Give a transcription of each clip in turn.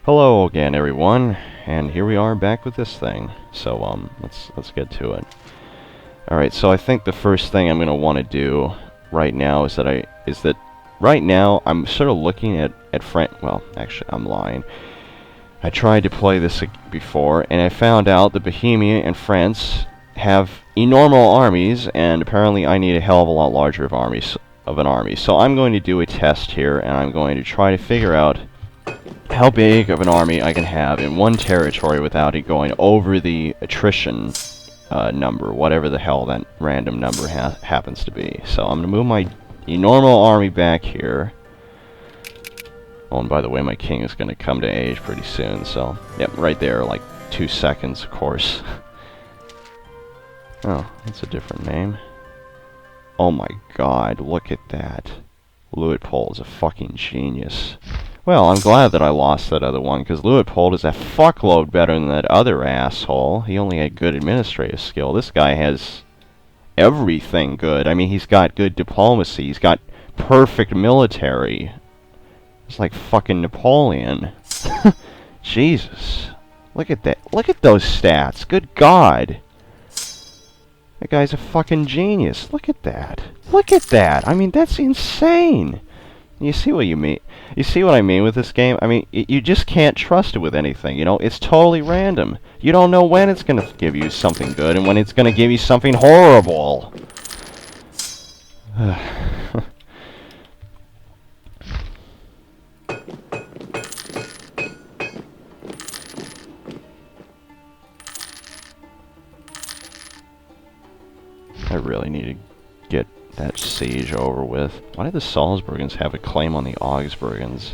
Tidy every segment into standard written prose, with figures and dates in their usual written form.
Hello again, everyone, and here we are back with this thing. So, let's get to it. All right. So I think the first thing I'm gonna want to do right now is that right now I'm sort of looking at Well, actually, I'm lying. I tried to play this before, and I found out that Bohemia and France have enormous armies, and apparently I need a hell of a lot larger of an army. So I'm going to do a test here, and I'm going to try to figure out how big of an army I can have in one territory without it going over the attrition number, whatever the hell that random number happens to be. So I'm going to move my enormous army back here. Oh, and by the way, my king is going to come to age pretty soon, so... Yep, right there, like 2 seconds, of course. Oh, that's a different name. Oh my god, look at that. Luitpold is a fucking genius. Well, I'm glad that I lost that other one, because Luitpold is a fuckload better than that other asshole. He only had good administrative skill. This guy has everything good. I mean, he's got good diplomacy. He's got perfect military. It's like fucking Napoleon. Jesus. Look at that. Look at those stats. Good God. That guy's a fucking genius. Look at that. Look at that. I mean, that's insane. You see what you mean? You see what I mean with this game? I mean, you just can't trust it with anything, you know? It's totally random. You don't know when it's going to give you something good and when it's going to give you something horrible. I really need to get that siege over with. Why do the Salzburgans have a claim on the Augsburgans?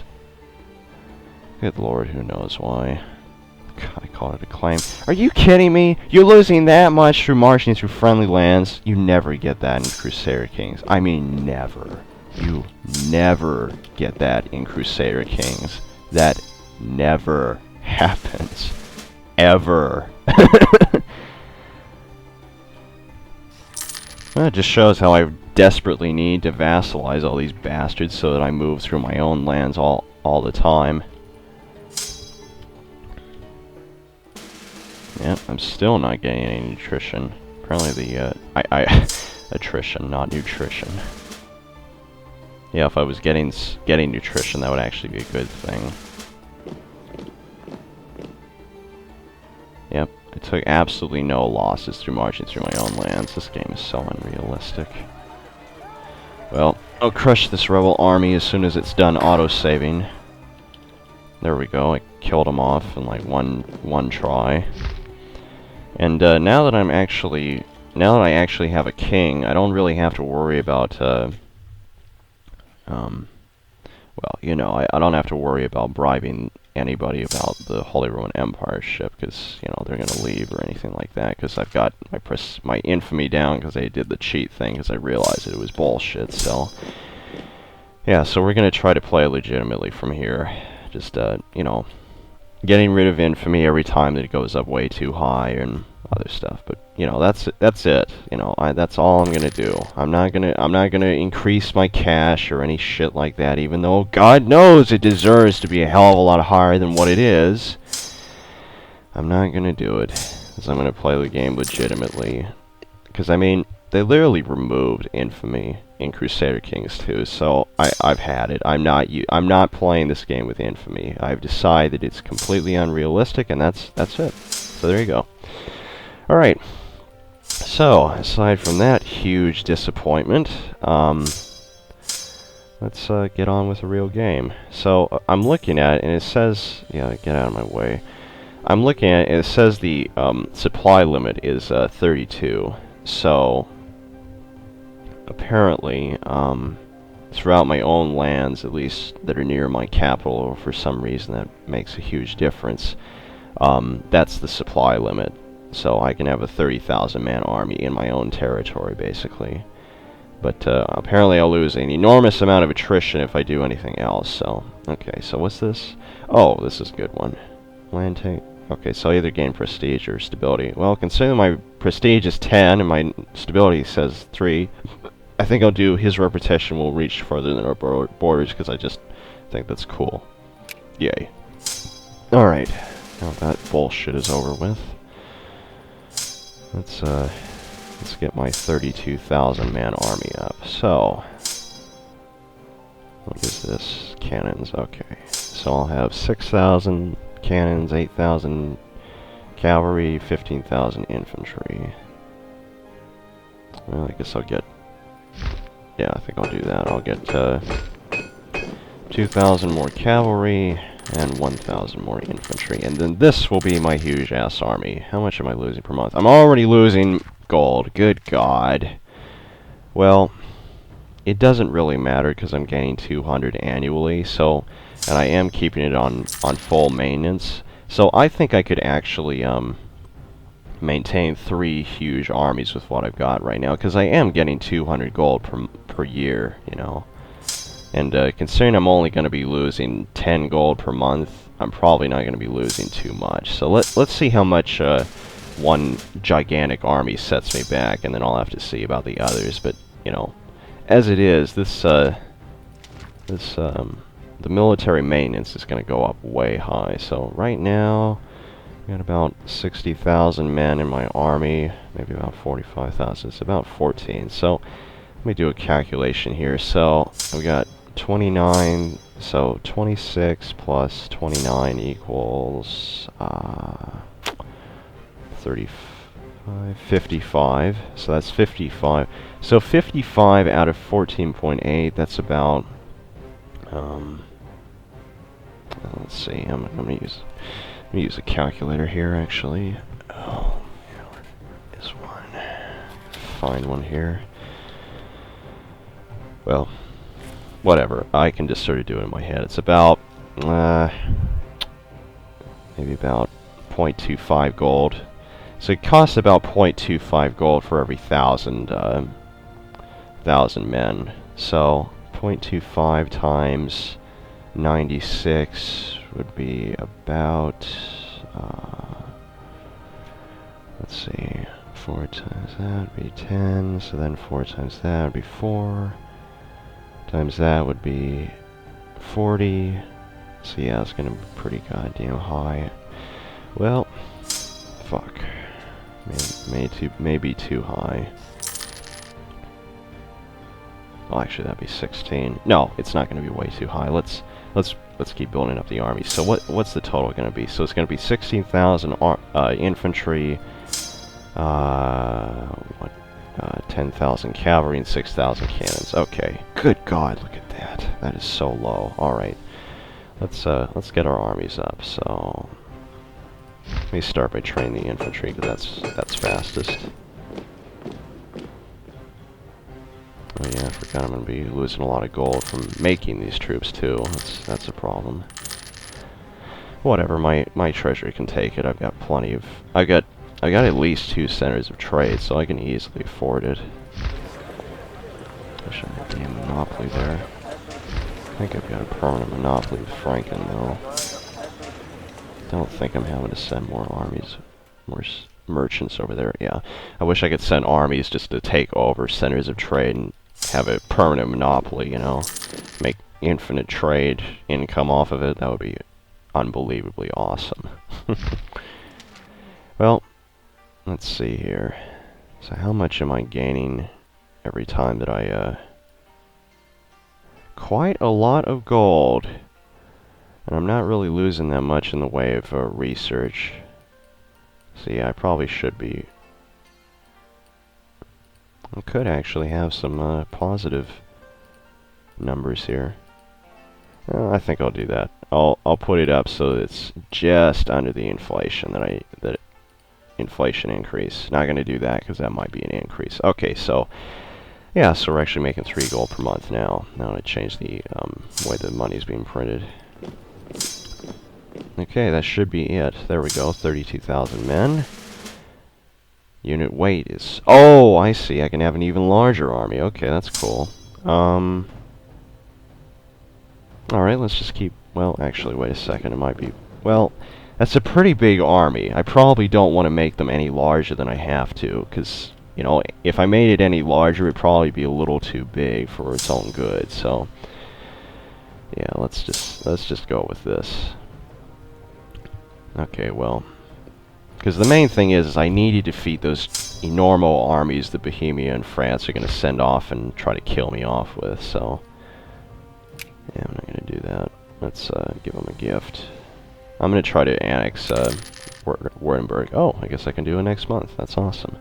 Good lord, who knows why. God, I call it a claim. Are you kidding me? You're losing that much through marching through friendly lands? You never get that in Crusader Kings. I mean, never. You never get that in Crusader Kings. That never happens. Ever. Well, it just shows how I desperately need to vassalize all these bastards so that I move through my own lands all the time. Yep, I'm still not getting any nutrition. Apparently the, attrition, not nutrition. Yeah, if I was getting nutrition, that would actually be a good thing. Yep, I took absolutely no losses through marching through my own lands. This game is so unrealistic. Well, I'll crush this rebel army as soon as it's done auto-saving. There we go, I killed him off in like one try. And now that I actually have a king, I don't really have to worry about well, you know, I don't have to worry about bribing anybody about the Holy Roman Empire ship, because, you know, they're going to leave or anything like that, because I've got my infamy down because they did the cheat thing, because I realized that it was bullshit, so... Yeah, so we're going to try to play legitimately from here. Just, you know, getting rid of infamy every time that it goes up way too high and other stuff. But, you know, that's it. You know, that's all I'm gonna do. I'm not gonna increase my cash or any shit like that, even though God knows it deserves to be a hell of a lot higher than what it is. I'm not gonna do it, because I'm gonna play the game legitimately. Because, I mean, they literally removed infamy in Crusader Kings 2, so I've had it. I'm not playing this game with infamy. I've decided it's completely unrealistic, and that's it. So there you go. Alright, so, aside from that huge disappointment, let's get on with the real game. So, I'm looking at it, and it says... Yeah, get out of my way. I'm looking at it, and it says the supply limit is 32. So, apparently, throughout my own lands, at least that are near my capital, or for some reason that makes a huge difference, that's the supply limit. So I can have a 30,000 man army in my own territory, basically. But apparently I'll lose an enormous amount of attrition if I do anything else, so... Okay, so what's this? Oh, this is a good one. Land take... Okay, so I either gain prestige or stability. Well, considering my prestige is 10 and my stability says 3, I think I'll do his reputation will reach further than our borders, because I just think that's cool. Yay. Alright, now that bullshit is over with, let's get my 32,000 man army up. So, what is this? Cannons, okay. So I'll have 6,000 cannons, 8,000 cavalry, 15,000 infantry. Well, I guess I'll get... Yeah, I think I'll do that. I'll get 2,000 more cavalry and 1,000 more infantry. And then this will be my huge-ass army. How much am I losing per month? I'm already losing gold. Good God. Well, it doesn't really matter because I'm gaining 200 annually, so... And I am keeping it on full maintenance. So I think I could actually maintain 3 huge armies with what I've got right now, because I am getting 200 gold per year, you know. And considering I'm only going to be losing 10 gold per month, I'm probably not going to be losing too much. So let's see how much one gigantic army sets me back, and then I'll have to see about the others. But you know, as it is, the military maintenance is going to go up way high. So right now, I got about 60,000 men in my army, maybe about 45,000. It's about 14. So let me do a calculation here. So we got 29. So 26 plus 29 equals 35, 55. So that's 55. So 55 out of 14.8. That's about. Let's see. I'm gonna use a calculator here, actually. Oh, yeah, where is one? Find one here. Well, whatever. I can just sort of do it in my head. It's about maybe about 0.25 gold. So it costs about 0.25 gold for every 1,000 men. So 0.25 times 96 would be about, let's see, 4 times that would be 10, so then 4 times that would be 4, times that would be 40, so yeah, it's gonna be pretty goddamn high. Well, fuck, maybe too high. Well, actually, that'd be 16. No, it's not going to be way too high. Let's keep building up the army. So what's the total going to be? So it's going to be 16,000 infantry, 10,000 cavalry, and 6,000 cannons. Okay. Good God, look at that. That is so low. All right. Let's get our armies up. So let me start by training the infantry because that's fastest. Oh yeah, I forgot I'm going to be losing a lot of gold from making these troops too. That's a problem. Whatever, my treasury can take it. I've got plenty of... I got at least 2 centers of trade, so I can easily afford it. Wish I had a damn monopoly there. I think I've got a permanent monopoly with Franken though. Don't think I'm having to send more armies, more merchants over there. Yeah, I wish I could send armies just to take over centers of trade and have a permanent monopoly, you know, make infinite trade income off of it. That would be unbelievably awesome. Well, let's see here. So how much am I gaining every time that I, quite a lot of gold. And I'm not really losing that much in the way of research. So yeah, I probably should be. I could actually have some positive numbers here. I think I'll do that. I'll put it up so it's just under the inflation that inflation increase. Not going to do that because that might be an increase. Okay, so yeah, so we're actually making 3 gold per month now. Now I change the way the money's being printed. Okay, that should be it. There we go, 32,000 men. Unit weight is... Oh, I see. I can have an even larger army. Okay, that's cool. Alright, let's just keep... Well, actually, wait a second. It might be... Well, that's a pretty big army. I probably don't want to make them any larger than I have to, because, you know, if I made it any larger, it'd probably be a little too big for its own good. So, yeah, let's just go with this. Okay, well, because the main thing is I need to defeat those enormous armies that Bohemia and France are going to send off and try to kill me off with, so... Yeah, I'm not going to do that. Let's give them a gift. I'm going to try to annex Wurttemberg. Oh, I guess I can do it next month. That's awesome.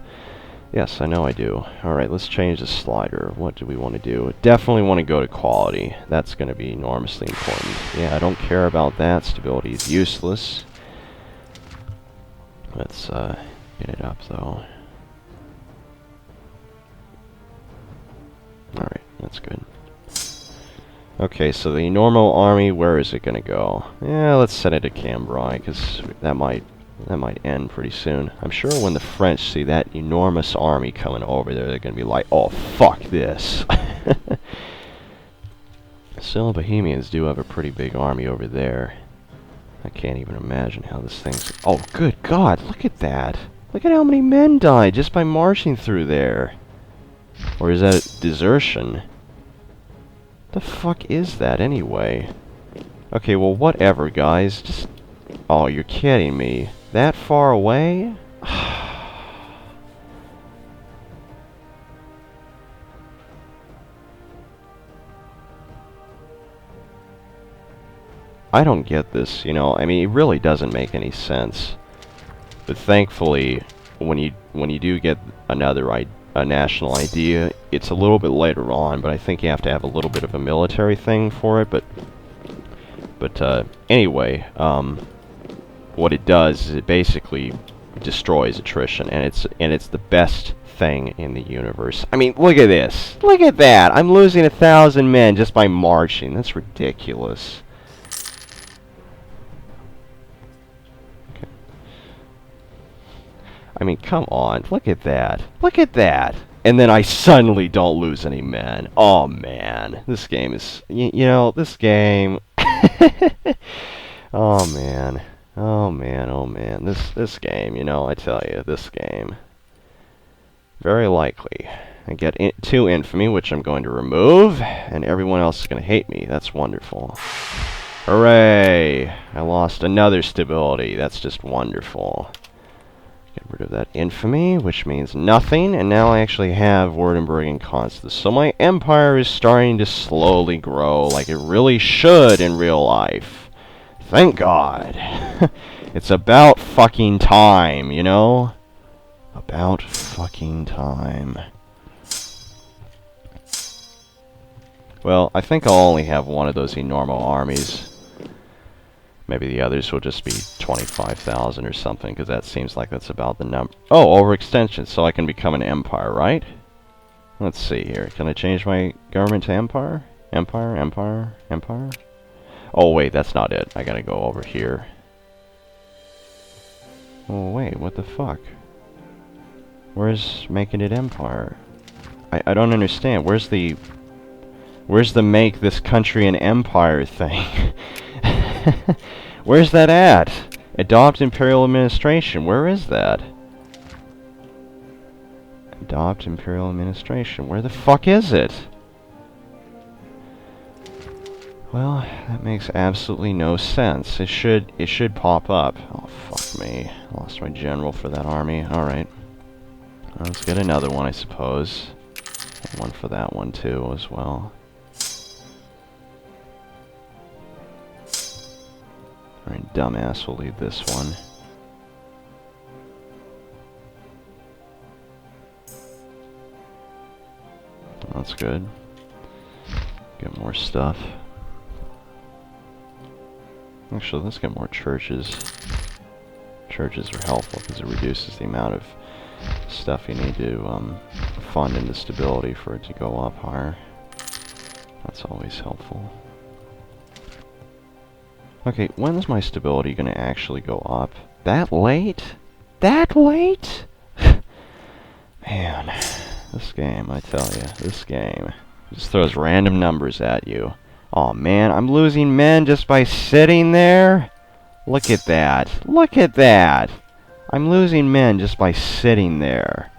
Yes, I know I do. Alright, let's change the slider. What do we want to do? Definitely want to go to quality. That's going to be enormously important. Yeah, I don't care about that. Stability is useless. Let's get it up, though. Alright, that's good. Okay, so the normal army, where is it going to go? Yeah, let's send it to Cambrai, because that might end pretty soon. I'm sure when the French see that enormous army coming over there, they're going to be like, oh, fuck this. Still, Bohemians do have a pretty big army over there. I can't even imagine how this thing's... Oh, good God, look at that. Look at how many men died just by marching through there. Or is that a desertion? The fuck is that, anyway? Okay, well, whatever, guys. Just... Oh, you're kidding me. That far away? I don't get this, you know. I mean, it really doesn't make any sense. But thankfully, when you do get another a national idea, it's a little bit later on, but I think you have to have a little bit of a military thing for it. But anyway, what it does is it basically destroys attrition, and it's the best thing in the universe. I mean, look at this. Look at that. I'm losing 1,000 men just by marching. That's ridiculous. Okay. I mean, come on. Look at that. Look at that. And then I suddenly don't lose any men. Oh, man. This game is... you know, this game... Oh, man. Oh, man. Oh, man. This game, you know, I tell you, this game. Very likely. I get 2 infamy, which I'm going to remove, and everyone else is going to hate me. That's wonderful. Hooray! I lost another stability. That's just wonderful. Get rid of that infamy, which means nothing, and now I actually have Wurttemberg and Constance. So my empire is starting to slowly grow like it really should in real life. Thank God. It's about fucking time, you know? About fucking time. Well, I think I'll only have one of those enormous armies. Maybe the others will just be 25,000 or something, because that seems like that's about the number. Oh, overextension, so I can become an empire, right? Let's see here. Can I change my government to empire? Empire, empire, empire? Oh, wait, that's not it. I gotta go over here. Oh, wait, what the fuck? Where's making it empire? I don't understand. Where's the make this country an empire thing? Where's that at? Adopt imperial administration. Where is that? Adopt imperial administration. Where the fuck is it? Well, that makes absolutely no sense. It should pop up. Oh, fuck me. I lost my general for that army. Alright. Let's get another one, I suppose. And one for that one, too, as well. Alright, dumbass will leave this one. That's good. Get more stuff. Actually, let's get more churches. Churches are helpful because it reduces the amount of stuff you need to fund into stability for it to go up higher. That's always helpful. Okay, when's my stability going to actually go up? That late? That late? Man, this game, I tell you, this game just throws random numbers at you. Aw, man, I'm losing men just by sitting there? Look at that. Look at that. I'm losing men just by sitting there.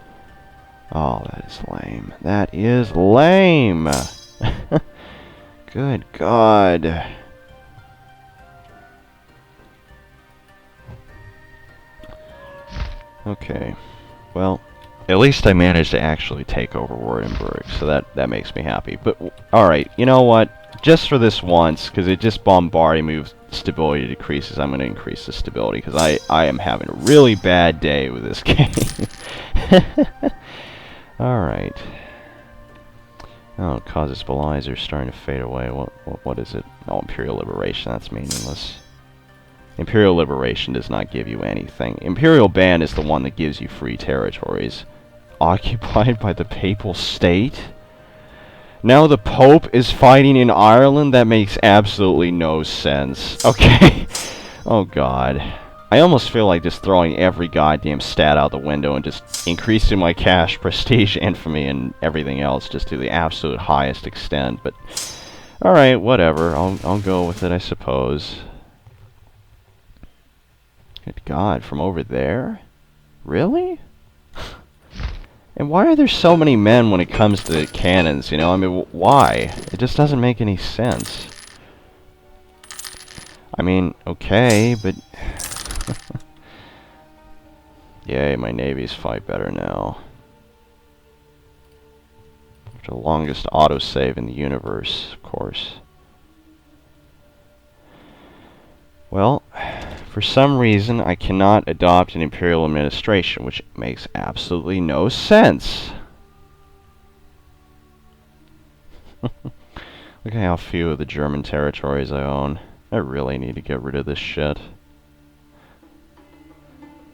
Oh, that is lame. That is lame. Good God. Okay. Well, at least I managed to actually take over Wurttemberg, so that makes me happy. But, alright, you know what? Just for this once, because it just bombarded me with stability decreases, I'm going to increase the stability, because I am having a really bad day with this game. Alright. Oh, causes belies are starting to fade away. What is it? Oh, Imperial Liberation, that's meaningless. Imperial Liberation does not give you anything. Imperial Ban is the one that gives you free territories. Occupied by the Papal State? Now the Pope is fighting in Ireland? That makes absolutely no sense. Okay. Oh god. I almost feel like just throwing every goddamn stat out the window and just increasing my cash, prestige, infamy, and everything else just to the absolute highest extent. But, alright, whatever. I'll go with it, I suppose. Good god, from over there? Really? And why are there so many men when it comes to cannons, you know? I mean, why? It just doesn't make any sense. I mean, okay, but... Yay, my navies fight better now. The longest autosave in the universe, of course. Well, for some reason, I cannot adopt an imperial administration, which makes absolutely no sense. Look at how few of the German territories I own. I really need to get rid of this shit.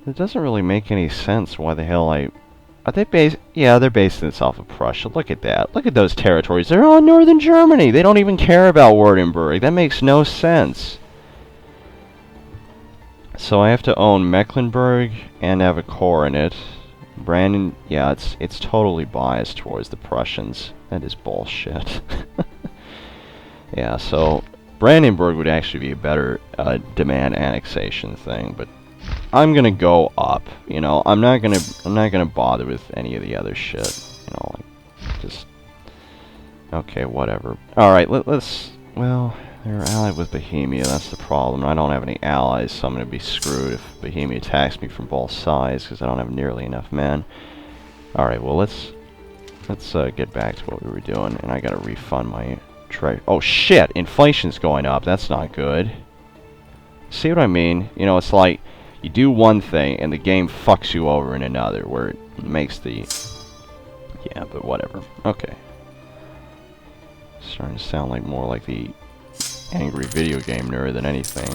It doesn't really make any sense why the hell I... Are they based... Yeah, they're based in South of Prussia. Look at that. Look at those territories. They're all in northern Germany. They don't even care about Wurttemberg. That makes no sense. So I have to own Mecklenburg and have a core in it. Brandon... Yeah, it's totally biased towards the Prussians. That is bullshit. Yeah, so... Brandenburg would actually be a better demand annexation thing, but... I'm gonna go up, you know. I'm not gonna bother with any of the other shit, you know. Like, just okay, whatever. All right, let's. Well, they're allied with Bohemia. That's the problem. I don't have any allies, so I'm gonna be screwed if Bohemia attacks me from both sides because I don't have nearly enough men. All right, well let's get back to what we were doing, and I gotta refund my trade. Oh shit! Inflation's going up. That's not good. See what I mean? You know, it's like. You do one thing, and the game fucks you over in another, where it makes the... Yeah, but whatever. Okay. Starting to sound like more like the angry video game nerd than anything.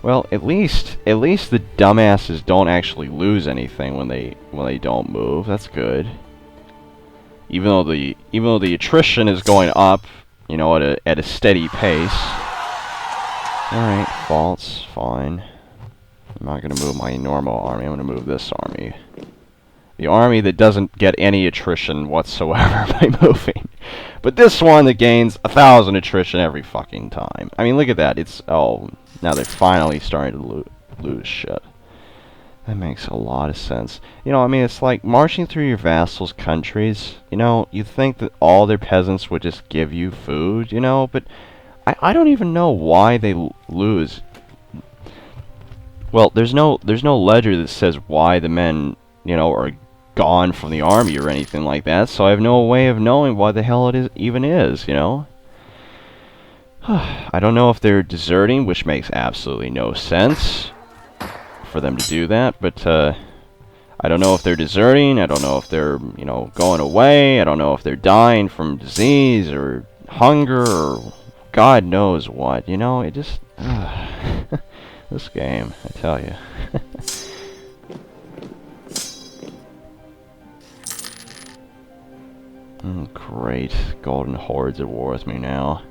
Well, at least the dumbasses don't actually lose anything when they don't move. That's good. Even though the attrition is going up, you know, at a steady pace. All right, false, fine. I'm not going to move my normal army. I'm going to move this army. The army that doesn't get any attrition whatsoever by moving. But this one that gains 1,000 attrition every fucking time. I mean, look at that. It's... Oh, now they're finally starting to lose shit. That makes a lot of sense. You know, I mean, it's like marching through your vassals' countries. You know, you think that all their peasants would just give you food, you know? But I don't even know why they lose. Well, there's no ledger that says why the men, you know, are gone from the army or anything like that, so I have no way of knowing why the hell it even is, you know? I don't know if they're deserting, which makes absolutely no sense for them to do that, but I don't know if they're deserting, I don't know if they're, you know, going away, I don't know if they're dying from disease or hunger or God knows what, you know? It just... This game, I tell you. Great. Golden Hordes at war with me now.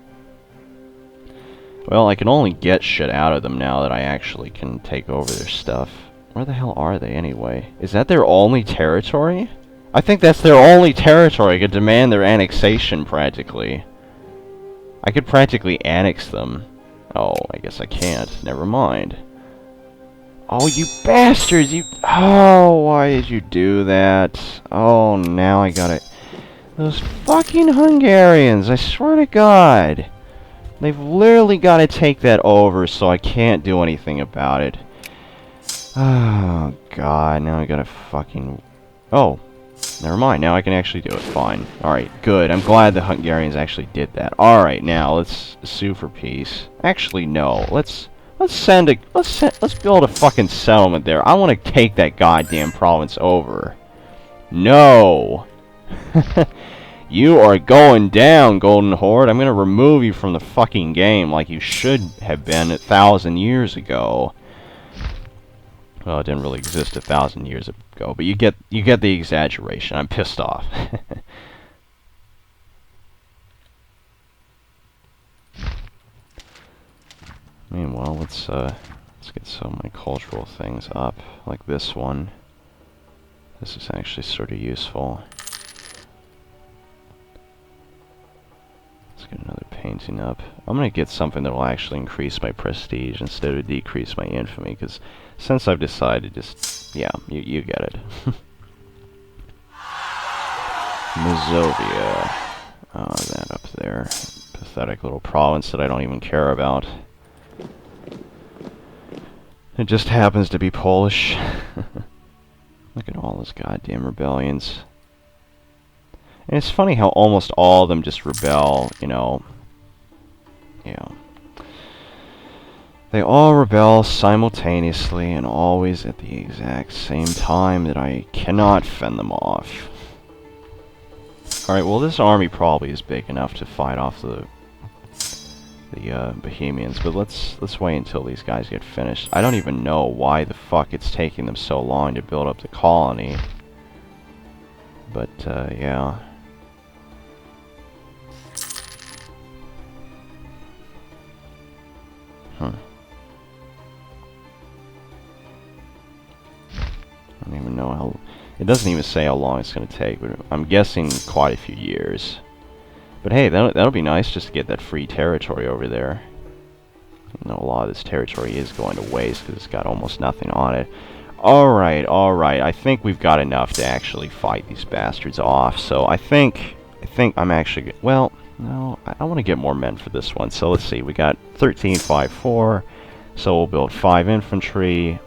Well, I can only get shit out of them now that I actually can take over their stuff. Where the hell are they anyway? Is that their only territory? I think that's their only territory. I could demand their annexation practically. I could practically annex them. Oh, I guess I can't. Never mind. Oh, you bastards! You... Oh, why did you do that? Oh, now I gotta... Those fucking Hungarians! I swear to God! They've literally gotta take that over, so I can't do anything about it. Oh, God, now I gotta fucking... Oh, never mind, now I can actually do it, fine. Alright, good, I'm glad the Hungarians actually did that. Alright, now, let's sue for peace. Actually, no, let's build a fucking settlement there. I want to take that goddamn province over. No! You are going down, Golden Horde. I'm gonna remove you from the fucking game like you should have been 1,000 years ago. Well, it didn't really exist 1,000 years ago, but you get the exaggeration. I'm pissed off. Meanwhile, let's get some of my cultural things up, like this one. This is actually sort of useful. Let's get another painting up. I'm gonna get something that will actually increase my prestige instead of decrease my infamy, because since I've decided, just, yeah, you get it. Mazovia. Oh, that up there. Pathetic little province that I don't even care about. It just happens to be Polish. Look at all those goddamn rebellions. And it's funny how almost all of them just rebel, you know. Yeah. They all rebel simultaneously and always at the exact same time that I cannot fend them off. Alright, well this army probably is big enough to fight off the Bohemians, but let's wait until these guys get finished. I don't even know why the fuck it's taking them so long to build up the colony. But, yeah. Huh. I don't even know how... It doesn't even say how long it's going to take, but I'm guessing quite a few years. But hey, that'll be nice just to get that free territory over there. You know, a lot of this territory is going to waste because it's got almost nothing on it. Alright, alright. I think we've got enough to actually fight these bastards off. So I think I'm actually... Well, no, I want to get more men for this one. So let's see. We got 1354. So we'll build 5 infantry,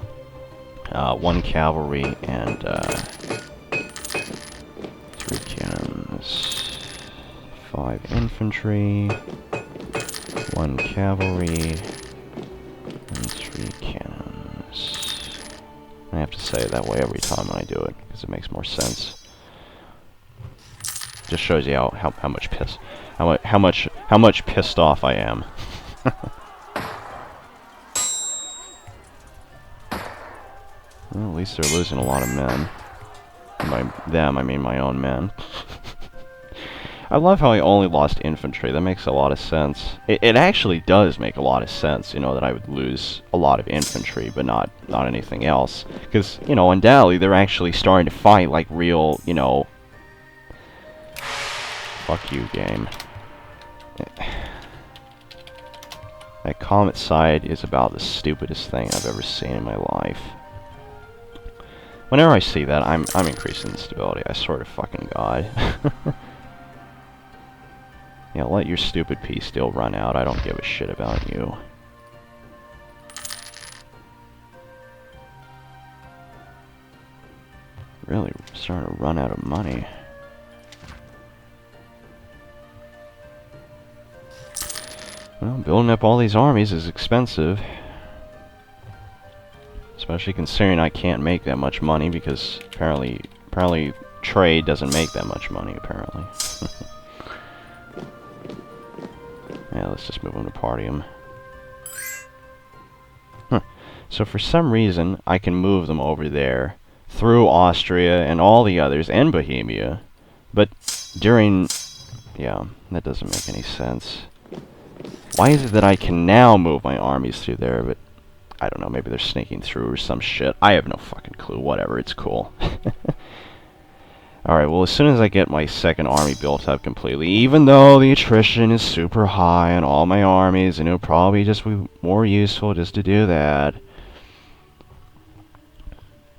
1 cavalry, and 3 cannons. 5 infantry, 1 cavalry, and 3 cannons. I have to say it that way every time when I do it, because it makes more sense. Just shows you how much pissed off I am. Well, at least they're losing a lot of men. By them, I mean my own men. I love how I only lost infantry. That makes a lot of sense. It actually does make a lot of sense, you know, that I would lose a lot of infantry, but not anything else. Because, you know, undoubtedly, they're actually starting to fight like real, you know... Fuck you, game. That comet side is about the stupidest thing I've ever seen in my life. Whenever I see that, I'm increasing the stability. I swear to fucking God. Yeah, let your stupid peace still run out. I don't give a shit about you. Really starting to run out of money. Well, building up all these armies is expensive. Especially considering I can't make that much money because apparently trade doesn't make that much money, apparently. Yeah, let's just move them to Partium. Huh. So for some reason, I can move them over there, through Austria and all the others, and Bohemia. But during... Yeah, that doesn't make any sense. Why is it that I can now move my armies through there, but... I don't know, maybe they're sneaking through or some shit. I have no fucking clue. Whatever, it's cool. Alright, well, as soon as I get my second army built up completely, even though the attrition is super high on all my armies, and it'll probably just be more useful just to do that.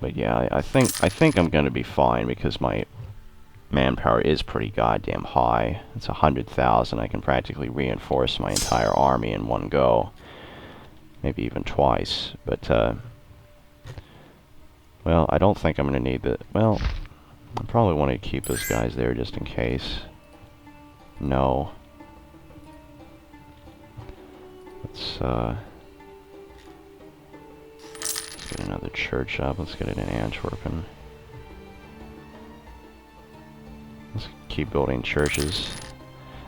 But yeah, I think I'm gonna be fine because my manpower is pretty goddamn high. It's 100,000. I can practically reinforce my entire army in one go. Maybe even twice, but Well, I don't think I'm going to need the... Well, I probably want to keep those guys there just in case. No. Let's get another church up. Let's get it in Antwerpen. Let's keep building churches.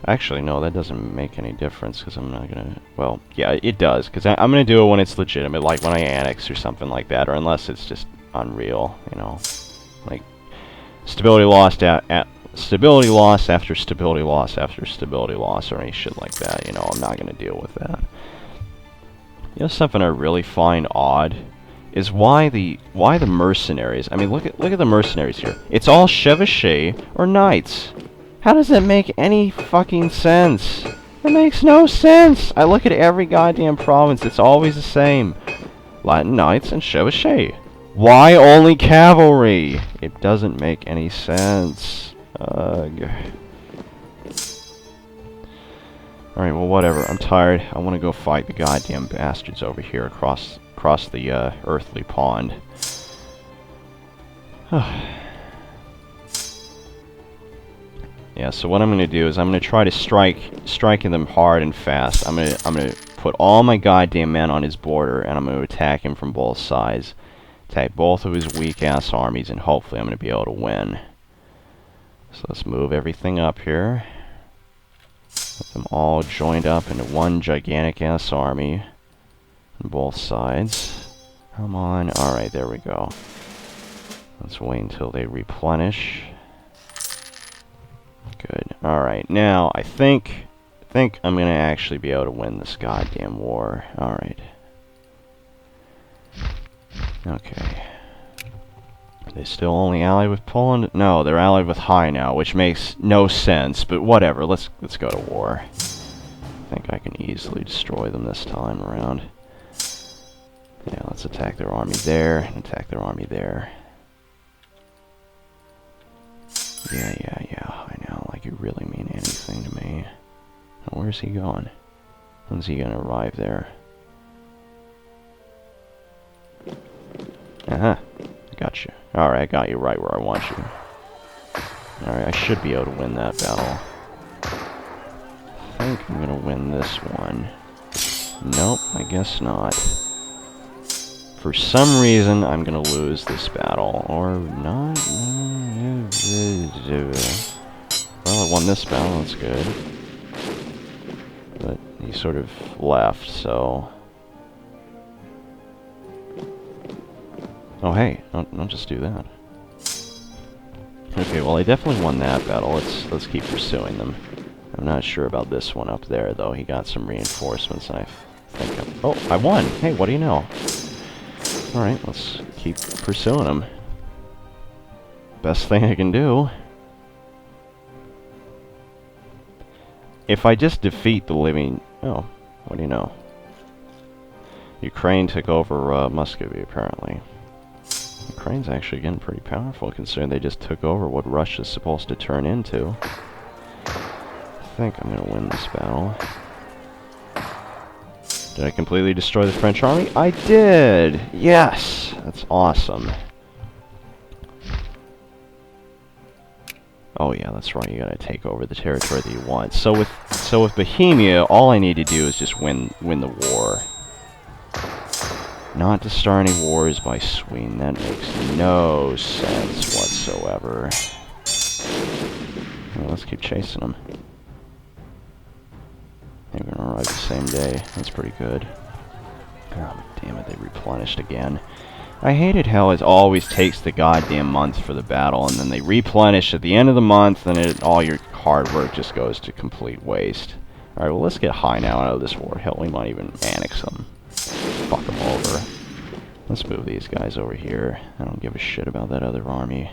Actually, no, that doesn't make any difference, because I'm not gonna... Well, yeah, it does, because I'm gonna do it when it's legitimate, like when I annex or something like that, or unless it's just unreal, you know? Like, stability lost stability loss after stability loss after stability loss, or any shit like that, you know, I'm not gonna deal with that. You know something I really find odd? Is why the mercenaries... I mean, look at the mercenaries here. It's all chevauchés or knights. How does that make any fucking sense? It makes no sense! I look at every goddamn province, it's always the same. Latin knights and chevauchés. Why only cavalry? It doesn't make any sense. Ugh. Alright, well whatever, I'm tired. I want to go fight the goddamn bastards over here across the earthly pond. Yeah, so what I'm going to do is I'm going to try to striking them hard and fast. I'm going to put all my goddamn men on his border, and I'm going to attack him from both sides. Attack both of his weak-ass armies, and hopefully I'm going to be able to win. So let's move everything up here. Get them all joined up into one gigantic-ass army on both sides. Come on. Alright, there we go. Let's wait until they replenish. Good. Alright, now I think I'm gonna actually be able to win this goddamn war. Alright. Okay. Are they still only allied with Poland? No, they're allied with High now, which makes no sense, but whatever, let's go to war. I think I can easily destroy them this time around. Yeah, let's attack their army there, and attack their army there. Yeah, I know, like you really mean anything to me. Now, where's he going? When's he gonna arrive there? Uh-huh, got you. Alright, I got you right where I want you. Alright, I should be able to win that battle. I think I'm gonna win this one. Nope, I guess not. For some reason, I'm gonna lose this battle. Or not. Well, I won this battle, that's good. But he sort of left, so... Oh, hey, don't just do that. Okay, well, I definitely won that battle. Let's keep pursuing them. I'm not sure about this one up there, though. He got some reinforcements, and I think oh, I won! Hey, what do you know? Alright, let's keep pursuing him. Best thing I can do. If I just defeat the living... Oh, what do you know? Ukraine took over Muscovy, apparently. Ukraine's actually getting pretty powerful, considering they just took over what Russia's supposed to turn into. I think I'm going to win this battle. Did I completely destroy the French army? I did! Yes! That's awesome. Oh yeah, that's right, you gotta take over the territory that you want. So with Bohemia, all I need to do is just win the war. Not to start any wars by Sweden, that makes no sense whatsoever. Well, let's keep chasing them. They're gonna arrive the same day. That's pretty good. Oh, damn it, they replenished again. I hate it how it always takes the goddamn month for the battle, and then they replenish at the end of the month, and all your hard work just goes to complete waste. Alright, well, let's get High now out of this war. Hell, we might even annex them. Fuck them over. Let's move these guys over here. I don't give a shit about that other army.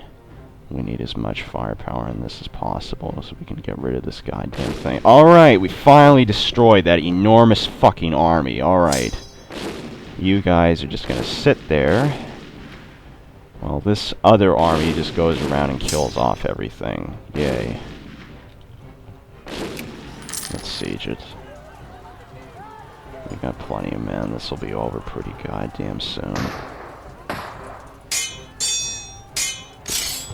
We need as much firepower in this as possible so we can get rid of this goddamn thing. Alright, we finally destroyed that enormous fucking army. Alright. You guys are just gonna sit there while this other army just goes around and kills off everything. Yay. Let's siege it. We got plenty of men. This will be over pretty goddamn soon.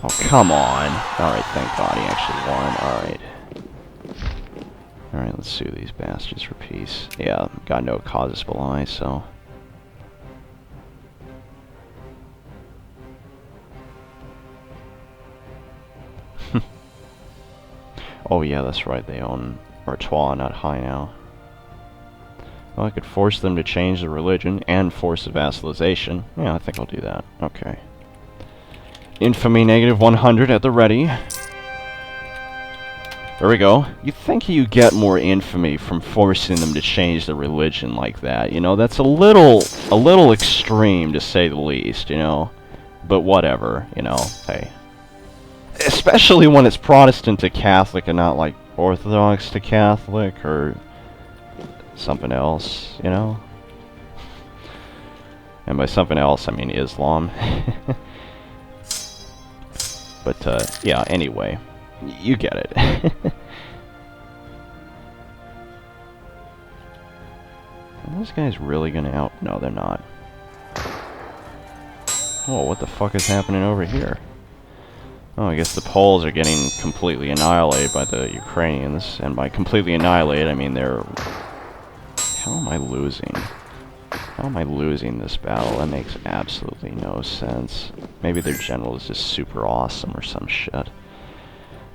Oh, come on. Alright, thank God he actually won. Alright. Alright, let's sue these bastards for peace. Yeah, got no casus belli, so... Oh yeah, that's right, they own Artois, not High now. Well, I could force them to change the religion and force a vassalization. Yeah, I think I'll do that. Okay. Infamy negative 100 at the ready. There we go. You think you get more infamy from forcing them to change the religion like that. You know, that's a little extreme to say the least, you know. But whatever, you know, hey. Especially when it's Protestant to Catholic and not like Orthodox to Catholic or something else, you know? And by something else, I mean Islam. But, yeah, anyway. You get it. Are those guys really gonna out? No, they're not. Oh, what the fuck is happening over here? Oh, I guess the Poles are getting completely annihilated by the Ukrainians. And by completely annihilated, I mean they're... How am I losing? How am I losing this battle? That makes absolutely no sense. Maybe their general is just super awesome or some shit.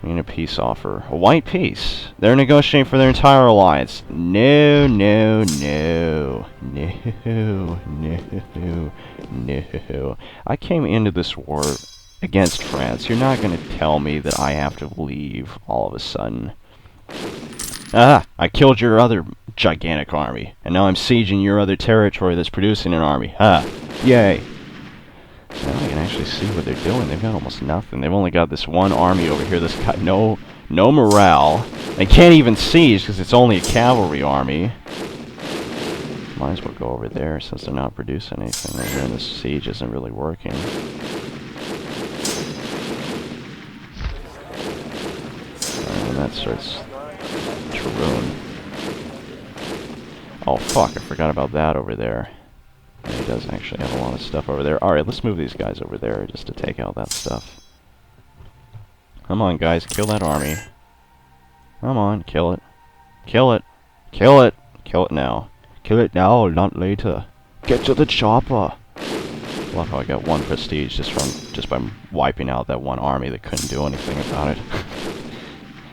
I mean, a peace offer. A white peace. They're negotiating for their entire alliance. No, no, no. No, no, no. I came into this war against France. You're not going to tell me that I have to leave all of a sudden. Ah, I killed your other gigantic army, and now I'm sieging your other territory that's producing an army. Ha! Yay! So now I can actually see what they're doing. They've got almost nothing. They've only got this one army over here that's got no morale. They can't even siege because it's only a cavalry army. Might as well go over there since they're not producing anything over here and this siege isn't really working. And that starts to ruin. Oh fuck, I forgot about that over there. He does actually have a lot of stuff over there. Alright, let's move these guys over there just to take out that stuff. Come on, guys, kill that army. Come on, kill it. Kill it. Kill it. Kill it now. Kill it now, not later. Get to the chopper. Love how I got one prestige just by wiping out that one army that couldn't do anything about it.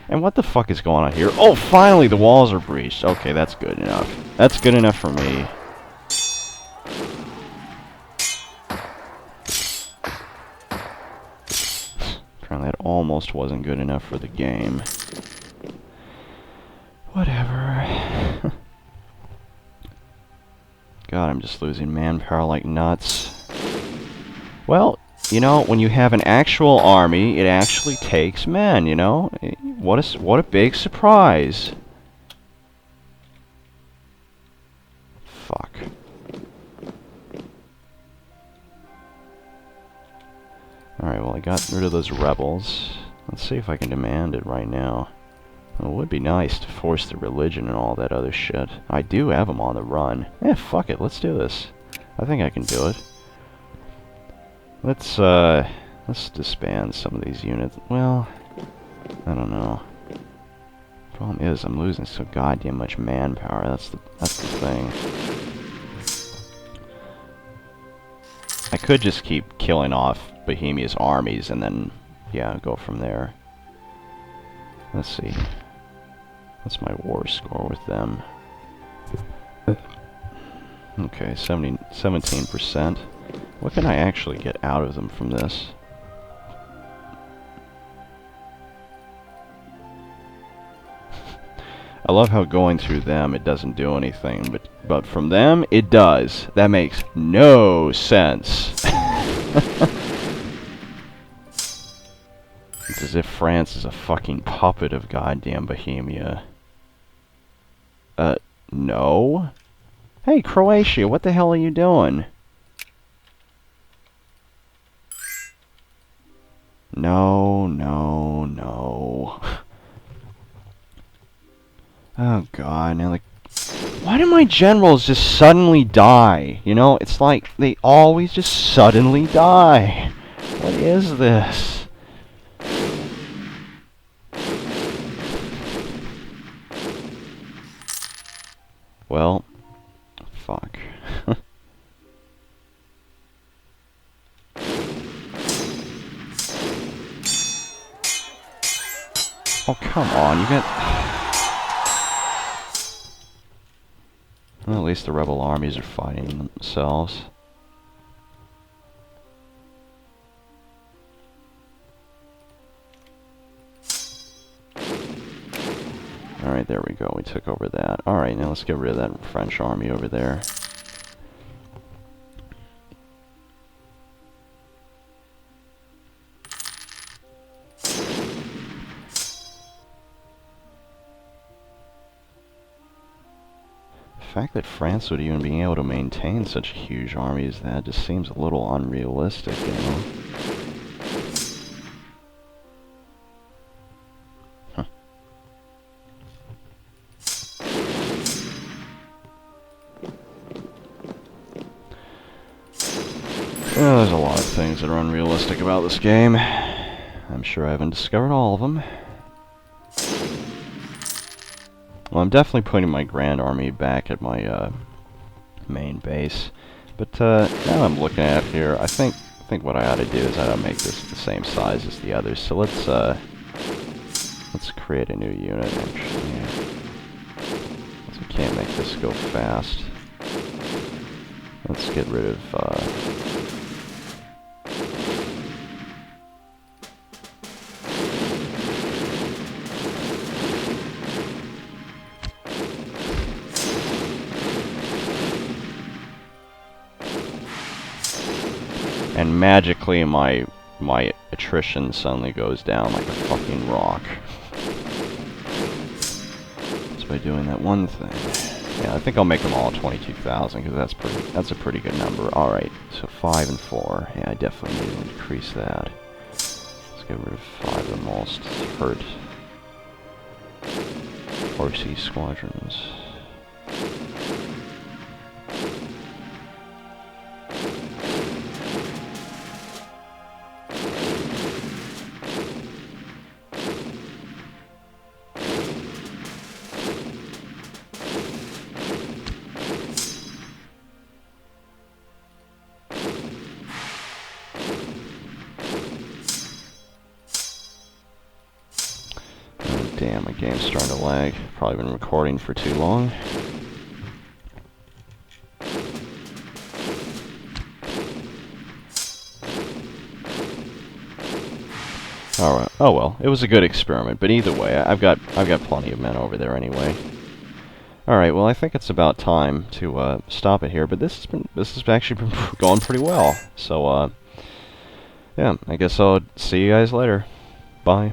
And what the fuck is going on here? Oh, finally the walls are breached. Okay, that's good enough. That's good enough for me. Apparently that almost wasn't good enough for the game. Whatever. God, I'm just losing manpower like nuts. Well, you know, when you have an actual army, it actually takes men, you know? What a big surprise. Fuck. Alright, well I got rid of those rebels. Let's see if I can demand it right now. Well, it would be nice to force the religion and all that other shit. I do have them on the run. Eh, fuck it, let's do this. I think I can do it. Let's disband some of these units. Well, I don't know. Problem is, I'm losing so goddamn much manpower. That's the thing. I could just keep killing off Bohemia's armies and then, yeah, go from there. Let's see. What's my war score with them? Okay, 17%. What can I actually get out of them from this? I love how going through them it doesn't do anything, but from them it does. That makes no sense. It's as if France is a fucking puppet of goddamn Bohemia. No? Hey, Croatia, what the hell are you doing? No, no, no. Oh god, now like... Why do my generals just suddenly die? You know, it's like they always just suddenly die. What is this? Well, fuck. Oh, come on, you get... Well, at least the rebel armies are fighting themselves. Alright, there we go. We took over that. Alright, now let's get rid of that French army over there. The fact that France would even be able to maintain such a huge army as that just seems a little unrealistic, you know? Huh. Well, there's a lot of things that are unrealistic about this game. I'm sure I haven't discovered all of them. Well, I'm definitely putting my Grand Army back at my main base. But now I'm looking at it here, I think what I ought to do is I ought to make this the same size as the others. So let's create a new unit actually. Because we can't make this go fast. Let's get rid of and magically my attrition suddenly goes down like a fucking rock. Just by doing that one thing. Yeah, I think I'll make them all 22,000 because that's a pretty good number. All right, so 5 and 4. Yeah, I definitely need to increase that. Let's get rid of 5 of the most hurt horsey squadrons. Damn, my game's starting to lag. Probably been recording for too long. Alright. Oh well, it was a good experiment, but either way, I've got plenty of men over there anyway. Alright, well I think it's about time to stop it here, but this has actually been going pretty well. So yeah, I guess I'll see you guys later. Bye.